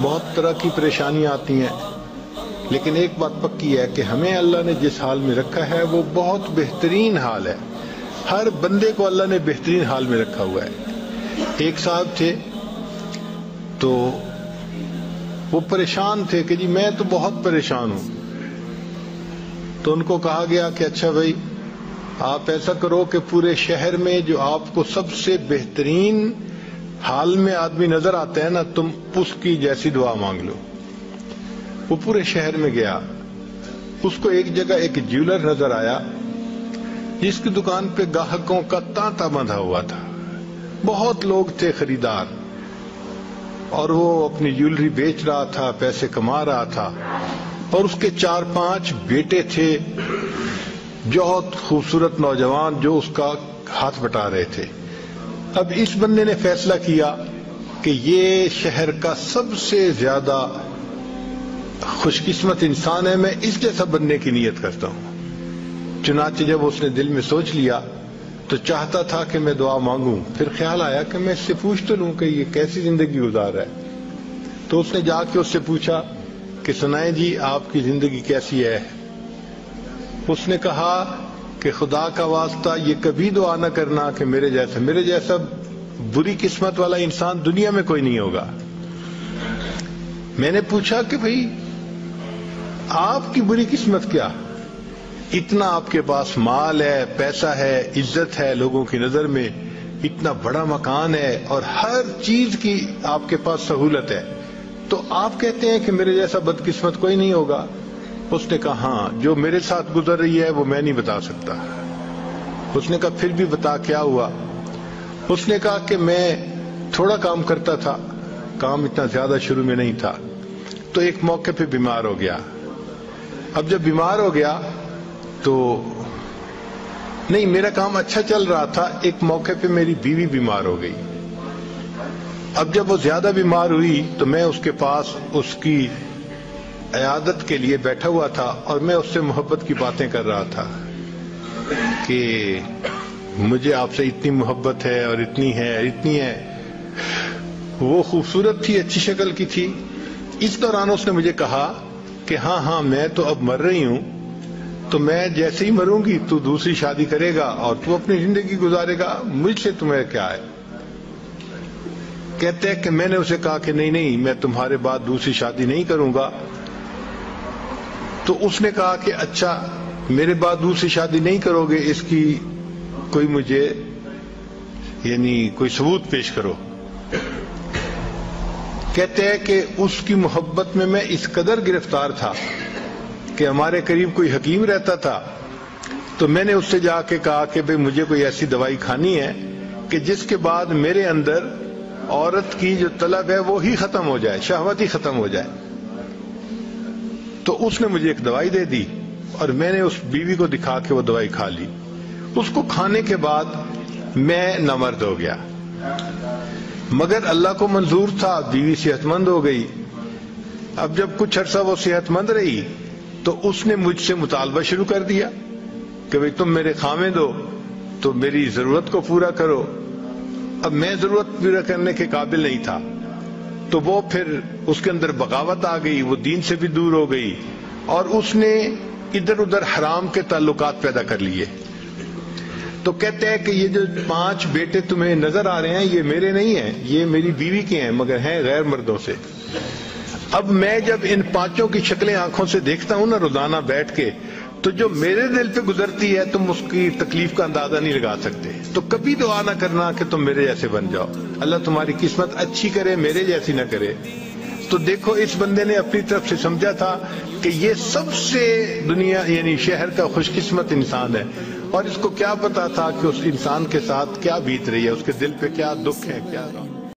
بہت طرح کی پریشانیاں آتی ہیں، لیکن ایک بات پکی ہے کہ ہمیں اللہ نے جس حال میں رکھا ہے وہ بہت بہترین حال ہے. ہر بندے کو اللہ نے بہترین حال میں رکھا ہوا ہے. ایک صاحب تھے تو وہ پریشان تھے کہ جی میں تو بہت پریشان ہوں. تو ان کو کہا گیا کہ اچھا بھائی آپ ایسا کرو کہ پورے شہر میں جو آپ کو سب سے بہترین حال میں آدمی نظر آتا ہے نا، تم اس کی جیسی دعا مانگ لو. وہ پورے شہر میں گیا. اس کو ایک جگہ ایک جیولر نظر آیا جس کی دکان پہ گاہکوں کا تانتا بندھا ہوا تھا. بہت لوگ تھے خریدار، اور وہ اپنی جیولری بیچ رہا تھا، پیسے کما رہا تھا. اور اس کے 4-5 بیٹے تھے، بہت خوبصورت نوجوان جو اس کا ہاتھ بٹا رہے تھے. اب اس بندے نے فیصلہ کیا کہ یہ شہر کا سب سے زیادہ خوش قسمت انسان ہے، میں اس جیسا بننے کی نیت کرتا ہوں. چنانچہ جب اس نے دل میں سوچ لیا تو چاہتا تھا کہ میں دعا مانگوں. پھر خیال آیا کہ میں اس سے پوچھ تو لوں کہ یہ کیسی زندگی گزار رہا ہے. تو اس نے جا کے اس سے پوچھا کہ سنائیں جی آپ کی زندگی کیسی ہے. اس نے کہا کہ خدا کا واسطہ یہ کبھی دعا نہ کرنا کہ میرے جیسا بری قسمت والا انسان دنیا میں کوئی نہیں ہوگا. میں نے پوچھا کہ بھئی آپ کی بری قسمت کیا؟ اتنا آپ کے پاس مال ہے، پیسہ ہے، عزت ہے لوگوں کی نظر میں، اتنا بڑا مکان ہے اور ہر چیز کی آپ کے پاس سہولت ہے، تو آپ کہتے ہیں کہ میرے جیسا بدقسمت کوئی نہیں ہوگا؟ اس نے کہا ہاں، جو میرے ساتھ گزر رہی ہے وہ میں نہیں بتا سکتا. اس نے کہا پھر بھی بتا کیا ہوا؟ اس نے کہا کہ میں تھوڑا کام کرتا تھا، کام اتنا زیادہ شروع میں نہیں تھا، تو ایک موقع پہ بیمار ہو گیا. اب جب بیمار ہو گیا تو نہیں، میرا کام اچھا چل رہا تھا، ایک موقع پہ میری بیوی بیمار ہو گئی. اب جب وہ زیادہ بیمار ہوئی تو میں اس کے پاس اس کی عیادت کے لیے بیٹھا ہوا تھا اور میں اس سے محبت کی باتیں کر رہا تھا کہ مجھے آپ سے اتنی محبت ہے اور اتنی ہے. وہ خوبصورت تھی، اچھی شکل کی تھی. اس دوران اس نے مجھے کہا کہ ہاں میں تو اب مر رہی ہوں، تو میں جیسے ہی مروں گی تو دوسری شادی کرے گا اور تو اپنی زندگی گزارے گا، مجھ سے تمہیں کیا ہے؟ کہتے ہیں کہ میں نے اسے کہا کہ نہیں میں تمہارے بعد دوسری شادی نہیں کروں گا. تو اس نے کہا کہ اچھا میرے بعد دوسری شادی نہیں کرو گے، اس کی کوئی مجھے کوئی ثبوت پیش کرو. کہتے ہیں کہ اس کی محبت میں اس قدر گرفتار تھا کہ ہمارے قریب کوئی حکیم رہتا تھا، تو میں نے اس سے جا کے کہا کہ بھئی مجھے کوئی ایسی دوائی کھانی ہے کہ جس کے بعد میرے اندر عورت کی جو طلب ہے وہ ہی ختم ہو جائے، شہوت ہی ختم ہو جائے. تو اس نے مجھے ایک دوائی دے دی اور میں نے اس بیوی کو دکھا کے وہ دوائی کھا لی. اس کو کھانے کے بعد میں نامرد ہو گیا، مگر اللہ کو منظور تھا، بیوی صحت مند ہو گئی. اب جب کچھ عرصہ وہ صحت مند رہی تو اس نے مجھ سے مطالبہ شروع کر دیا کہ بھئی تم میرے خامند ہو تو میری ضرورت کو پورا کرو. اب میں ضرورت پورا کرنے کے قابل نہیں تھا، تو وہ پھر اس کے اندر بغاوت آ گئی، وہ دین سے بھی دور ہو گئی اور اس نے ادھر ادھر حرام کے تعلقات پیدا کر لیے. تو کہتے ہیں کہ یہ جو 5 بیٹے تمہیں نظر آ رہے ہیں یہ میرے نہیں ہیں، یہ میری بیوی کے ہیں، مگر ہیں غیر مردوں سے. اب میں جب ان 5 کی شکلیں آنکھوں سے دیکھتا ہوں نا روزانہ بیٹھ کے، تو جو میرے دل پہ گزرتی ہے تم اس کی تکلیف کا اندازہ نہیں لگا سکتے. تو کبھی دعا نہ کرنا کہ تم میرے جیسے بن جاؤ، اللہ تمہاری قسمت اچھی کرے، میرے جیسی نہ کرے. تو دیکھو اس بندے نے اپنی طرف سے سمجھا تھا کہ یہ سب سے دنیا شہر کا خوش قسمت انسان ہے، اور اس کو کیا پتا تھا کہ اس انسان کے ساتھ کیا بیت رہی ہے، اس کے دل پہ کیا دکھ ہے، کیا